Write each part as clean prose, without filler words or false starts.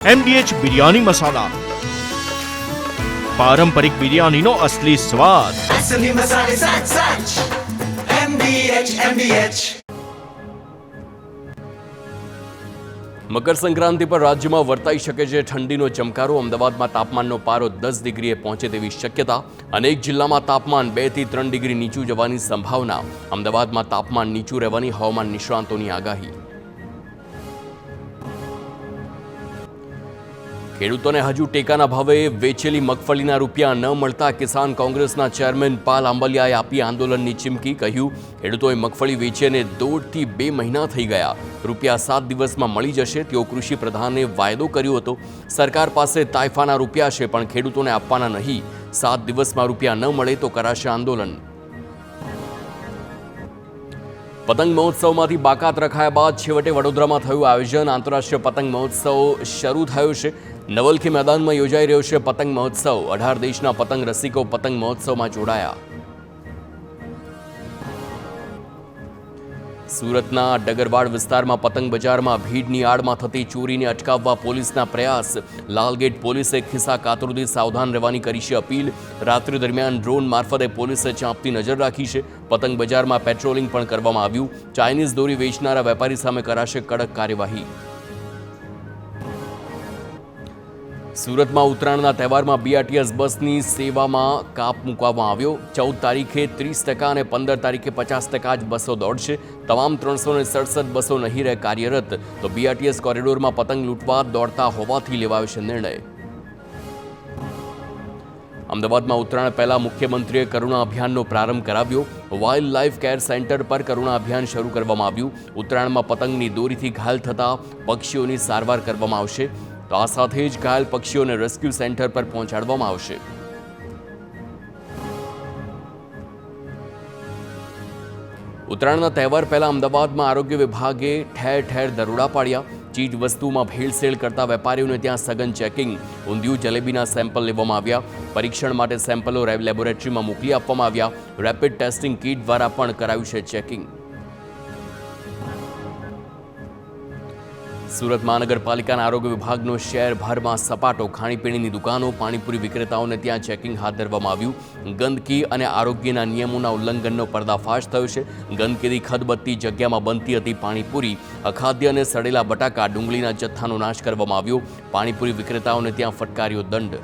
MDH biryani મસાલા, પારંપરિક બિરયાનીનો અસલી સ્વાદ. असली मसाले साच साच MDH મકર સંક્રાંતિ પર રાજ્યમાં વર્તાઈ શકે છે ઠંડીનો ચમકારો. અમદાવાદમાં તાપમાનનો પારો 10 ડિગ્રીએ પહોંચે તેવી શક્યતા. અનેક જિલ્લામાં તાપમાન 2 થી 3 ડિગ્રી નીચું જવાની સંભાવના. અમદાવાદમાં તાપમાન નીચું રહેવાની હવામાન નિષ્ણાંતોની આગાહી. ખેડૂતોને હજુ ટેકાના ભાવે વેચેલી મગફળીના રૂપિયા ન મળતા કિસાન કોંગ્રેસના ચેરમેન પાલ આંબલિયાએ આપી આંદોલનની ચીમકી. કહ્યું, ખેડૂતોએ મગફળી વેચીને 1.5 થી 2 મહિના થઈ ગયા. રૂપિયા 7 દિવસમાં મળી જશે તેવો કૃષિ પ્રધાને વાયદો કર્યો હતો. સરકાર પાસે તાઇફાના રૂપિયા છે પણ ખેડૂતોને આપવાના નહીં. 7 દિવસમાં રૂપિયા ન મળે તો કરાશે આંદોલન. પતંગ મહોત્સવમાંથી બાકાત રખાયા બાદ છેવટે વડોદરામાં થયું આયોજન. આંતરરાષ્ટ્રીય પતંગ મહોત્સવ શરૂ થયો છે. નવલખી મેદાનમાં યોજાઈ રહ્યો છે પતંગ મહોત્સવ. 18 દેશના પતંગ રસિકો પતંગ મહોત્સવમાં જોડાયા. સુરતના ડગરવાડ વિસ્તારમાં પતંગ બજારમાં ભીડની આડમાં થતી ચોરીને અટકાવવા પોલીસના પ્રયાસ. લાલગેટ પોલીસે ખિસ્સા કાતરોથી સાવધાન રહેવાની કરી છે અપીલ. રાત્રિ દરમિયાન ડ્રોન મારફતે પોલીસે ચાંપતી નજર રાખી છે. પતંગ બજારમાં પેટ્રોલિંગ પણ કરવામાં આવ્યું. ચાઇનીઝ દોરી વેચનારા વેપારી સામે કરાશે કડક કાર્યવાહી. સુરતમાં ઉત્તરાયણના તહેવારમાં BRTS બસની સેવામાં કાપ મૂકવામાં આવ્યો. 14 તારીખે 30% અને 15 તારીખે 50% જ બસો દોડશે. તમામ 367 બસો નહીં રહે કાર્યરત. તો BRTS કોરિડોરમાં પતંગ લૂંટવા દોડતા હોવાથી લેવાયો છે નિર્ણય. અમદાવાદમાં ઉત્તરાયણ પહેલા મુખ્યમંત્રીએ કરુણા અભિયાનનો પ્રારંભ કરાવ્યો. વાઇલ્ડ લાઇફ કેર સેન્ટર પર કરુણા અભિયાન શરૂ કરવામાં આવ્યું. ઉત્તરાયણમાં પતંગની દોરીથી ઘાયલ થતા પક્ષીઓની સારવાર કરવામાં આવશે. તો આ સાથે જ ઘાયલ પક્ષીઓને રેસ્ક્યુ સેન્ટર પર પહોંચાડવામાં આવશે. ઉત્તરાયણના તહેવાર પહેલા અમદાવાદમાં આરોગ્ય વિભાગે ઠેર ઠેર દરોડા પાડ્યા. ચીજ વસ્તુમાં ભેળસેળ કરતા વેપારીઓને ત્યાં સઘન ચેકિંગ. ઊંધિયું જલેબીના સેમ્પલ લેવામાં આવ્યા. પરીક્ષણ માટે સેમ્પલો લેબોરેટરીમાં મોકલી આપવામાં આવ્યા. રેપિડ ટેસ્ટિંગ કીટ દ્વારા પણ કરાયું છે ચેકિંગ. સુરત મહાનગરપાલિકાના આરોગ્ય વિભાગનો શહેરભરમાં સપાટો. ખાણીપીણીની દુકાનો, પાણીપુરી વિક્રેતાઓને ત્યાં ચેકિંગ હાથ ધરવામાં આવ્યું. ગંદકી અને આરોગ્યના નિયમોના ઉલ્લંઘનનો પર્દાફાશ થયો છે. ગંદકીથી ખદબદતી જગ્યામાં બનતી હતી પાણીપુરી. અખાદ્ય અને સડેલા બટાકા, ડુંગળીના જથ્થાનો નાશ કરવામાં આવ્યો. પાણીપુરી વિક્રેતાઓને ત્યાં ફટકાર્યો દંડ.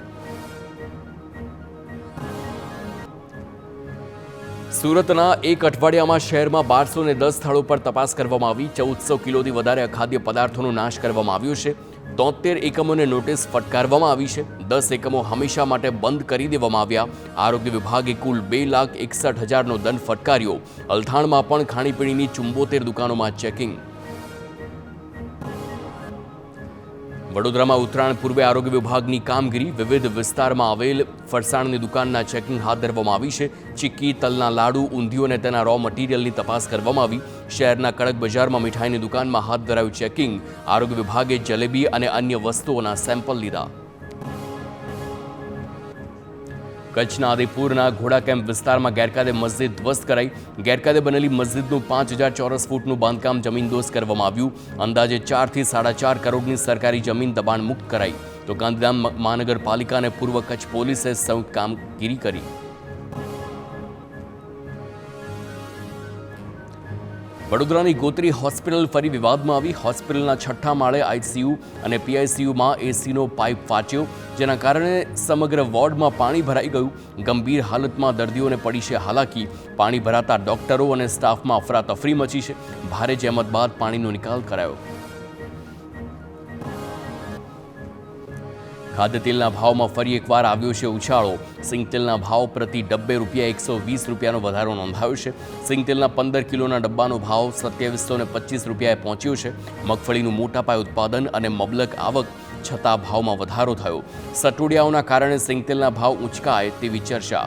સુરતના એક અઠવાડિયામાં શહેરમાં 1210 સ્થળો પર તપાસ કરવામાં આવી. 1400 કિલોથી વધારે અખાદ્ય પદાર્થોનો નાશ કરવામાં આવ્યો છે. 73 એકમોને નોટિસ ફટકારવામાં આવી છે. 10 એકમો હંમેશા માટે બંધ કરી દેવામાં આવ્યા. આરોગ્ય વિભાગે કુલ 2,61,000નો દંડ ફટકાર્યો. અલથાણમાં પણ ખાણીપીણીની 74 દુકાનોમાં ચેકિંગ. વડોદરામાં ઉત્તરાયણ પૂર્વે આરોગ્ય વિભાગની કામગીરી. વિવિધ વિસ્તારમાં આવેલ ફરસાણની દુકાનના ચેકિંગ હાથ ધરવામાં આવી છે. ચીક્કી, તલના લાડુ, ઊંધિયું અને તેના રો મટીરિયલની તપાસ કરવામાં આવી. શહેરના કડક બજારમાં મીઠાઈની દુકાનમાં હાથ ધરાયું ચેકિંગ. આરોગ્ય વિભાગે જલેબી અને અન્ય વસ્તુઓના સેમ્પલ લીધા. કચ્છના આદિપુરના ઘોડા કેમ્પ વિસ્તારમાં ગેરકાયદે મસ્જિદ ધ્વસ્ત કરાઈ. ગેરકાયદે બનેલી મસ્જિદનું 5000 ચોરસ ફૂટનું બાંધકામ જમીનદોસ્ત કરવામાં આવ્યું. અંદાજે 4 થી 4.5 કરોડની સરકારી જમીન દબાણ મુક્ત કરાઈ. તો ગાંધીધામ મહાનગરપાલિકા અને પૂર્વ કચ્છ પોલીસે સંયુક્ત કામગીરી કરી. વડોદરાની ગોત્રી હોસ્પિટલ ફરી વિવાદમાં આવી. હોસ્પિટલના 6થા માળે ICU અને PICUમાં એસીનો પાઇપ ફાટ્યો, જેના કારણે સમગ્ર વોર્ડમાં પાણી ભરાઈ ગયું. ગંભીર હાલતમાં દર્દીઓને પડી છે હાલાકી. પાણી ભરાતા ડોક્ટરો અને સ્ટાફમાં અફરાતફરી મચી છે. ભારે જહેમત બાદ પાણીનો નિકાલ કરાયો. ખાદ્ય તેલના ભાવમાં ફરી એકવાર આવ્યો છે ઉછાળો. સિંગતેલના ભાવ પ્રતિ ડબ્બે ₹120નો વધારો નોંધાયો છે. સિંગતેલના 15 કિલોના ડબ્બાનો ભાવ ₹2725 પહોંચ્યો છે. મગફળીનું મોટા પાયે ઉત્પાદન અને મબલક આવક છતાં ભાવમાં વધારો થયો. સટોડિયાઓના કારણે સિંગતેલના ભાવ ઊંચકાય તેવી ચર્ચા.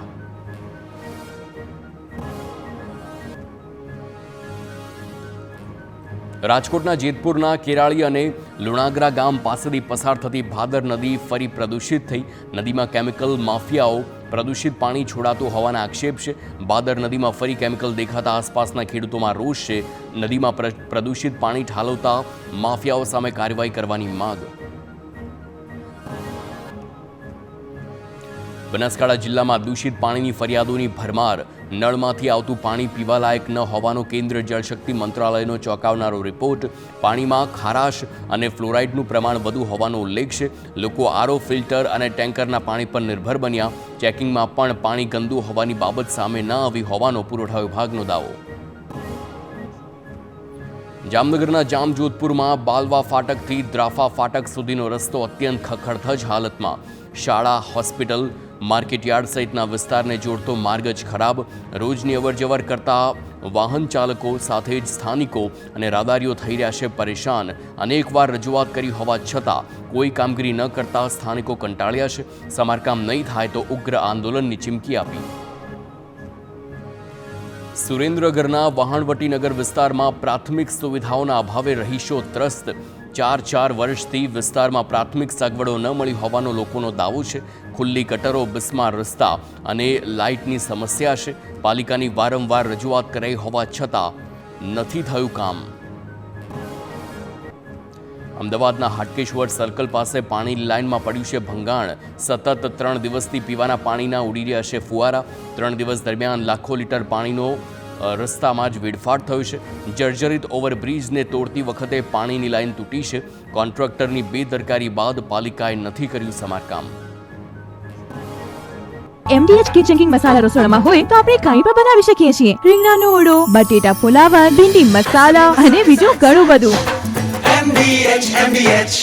રાજકોટના જેતપુરના કેરાળી અને લુણાગરા ગામ પાસેથી પસાર થતી ભાદર નદી ફરી પ્રદૂષિત થઈ. નદીમાં કેમિકલ માફિયાઓ પ્રદૂષિત પાણી છોડાતું હોવાના આક્ષેપ છે. ભાદર નદીમાં ફરી કેમિકલ દેખાતા આસપાસના ખેડૂતોમાં રોષ છે. નદીમાં પ્રદૂષિત પાણી ઠાલવતા માફિયાઓ સામે કાર્યવાહી કરવાની માંગ. બનાસકાંઠા જિલ્લામાં દૂષિત પાણીની ફરિયાદોની ભરમાર. નળમાંથી આવતું પાણી પીવાલાયક ન હોવાનો કેન્દ્ર જળશક્તિ મંત્રાલયનો ચોંકાવનારો રિપોર્ટ. પાણીમાં ખારાશ અને ફ્લોરાઇડનું પ્રમાણ વધુ હોવાનો ઉલ્લેખ છે. લોકો આરઓ ફિલ્ટર અને ટેન્કરના પાણી પર નિર્ભર બન્યા. ચેકિંગમાં પણ પાણી ગંદુ હોવાની બાબત સામે ન આવી હોવાનો પુરવઠા વિભાગનો દાવો. જામનગરના જામજોધપુરમાં બાલવા ફાટકથી દ્રાફા ફાટક સુધીનો રસ્તો અત્યંત ખખડધજ હાલતમાં. શાળા, હોસ્પિટલ, માર્કેટયાર્ડ સહિતના વિસ્તારને જોડતો માર્ગ જ ખરાબ. રોજની અવરજવર કરતા વાહન ચાલકો સાથે જ સ્થાનિકો અને રાહદારીઓ થઈ રહ્યા છે પરેશાન. અનેકવાર રજૂઆત કરી હોવા છતાં કોઈ કામગીરી ન કરતા સ્થાનિકો કંટાળ્યા છે. સમારકામ નહીં થાય તો ઉગ્ર આંદોલનની ચીમકી આપી. સુરેન્દ્રનગરના વહાણવટીનગર વિસ્તારમાં પ્રાથમિક સુવિધાઓના અભાવે રહીશો ત્રસ્ત. 4 વર્ષથી વિસ્તારમાં પ્રાથમિક સગવડો ન મળી હોવાનો લોકોનો દાવો છે. ખુલ્લી ગટરો, બિસ્માર રસ્તા અને લાઇટની સમસ્યા છે. પાલિકાની વારંવાર રજૂઆત કરાઈ હોવા છતાં નથી થયું કામ. અમદાવાદના હાટકેશ્વર સર્કલ પાસે પાણીની લાઇનમાં પડ્યું છે ભંગાણ. સતત 3 દિવસથી પીવાના પાણીના ઉડી રહ્યા છે ફુવારા. 3 દિવસ દરમિયાન લાખો લીટર પાણીનો રસ્તામાં જ વેડફાટ થયો છે. જર્જરિત ઓવરબ્રિજને તોડતી વખતે પાણીની લાઇન તૂટી છે. કોન્ટ્રાક્ટરની બેદરકારી બાદ પાલિકાએ નથી કર્યું સમારકામ. MDH કિચન મસાલા રસોડામાં હોય તો આપણે કાંઈ પણ બનાવી શકીએ છીએ. રીંગણાનો ઓળો, બટેટા ફુલાવર, ભીંડી મસાલા અને બીજું ઘણું બધું. MDH